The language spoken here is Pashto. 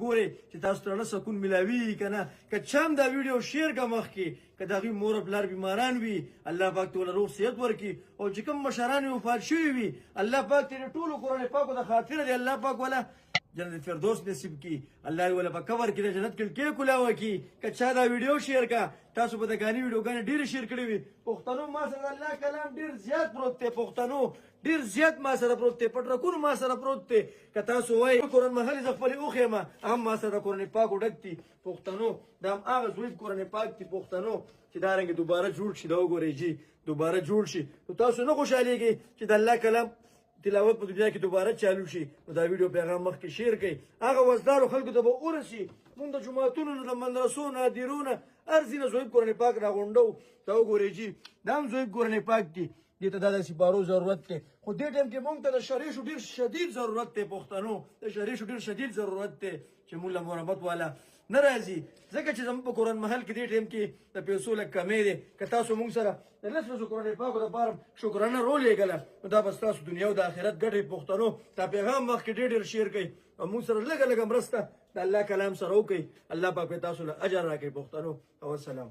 ګوري چې تاسو ته سکون ملاوي کنه که چم دا ویډیو شیر کا مخ کې که دغه مور بلار بیماران وي الله پاک ته روغ صحت ورکړي او چې کوم مشران وفات شوي وي الله پاک ته ټول قرآن پاک د خاطر دی الله پاک ولا جنت فردوس نصیب کی الله ولا په کور کې جنت کې کولاوه کی که چا دا ویډیو شیر کا تاسو په دغه ویډیوګانې ډیر شیر کړی وي پښتنو ما سره الله کلام ډیر زیات پروت دی پښتنو ډیر زیات ما سره پروت دی پټرکون ما سره پروت دی که تاسو وای قرآن محل ز خپل اوخه ما هم ما سره قرآن پاک وډکتی پښتنو دا هغه زوی قرآن پاک دی پښتنو چې دا رنګ دوباره جوړ شي دا وګورئ جی دوباره جوړ شي تاسو نه خوشاليږئ چې د الله کلام تلاوت په دنیا کې دوباره چالو شي نو دا ویډیو پیغام مخ کې شیر کړئ هغه وزدارو خلکو ته به ورسي مونږ د جماعتونو د مدرسو نادرونه ارزینه زوی قرآن پاک راغونډو دا وګورئ جی دا هم زوی قرآن پاک دی دې ته د سپارو ضرورت دی خو دې ټیم کې مونږ ته د شریشو ډیر شدید ضرورت دی پښتنو د شریشو ډیر شدید ضرورت دی چې موږ له مرحمت والا ناراضي ځکه چې زموږ په قرآن محل کې دې ټیم کې د پیسو لږ کمې دی که تاسو مونږ سره د لسو قرآن پاکو دپاره شکرانه رولېږله نو دا به ستاسو دنیا او د آخرت ګټې پښتنو دا پیغام مخکې ډېر شیر کوئ او مونږ سره لږه لږه مرسته د الله کلام سره وکړئ الله پاک تاسو له اجر راکړي پښتنو او السلام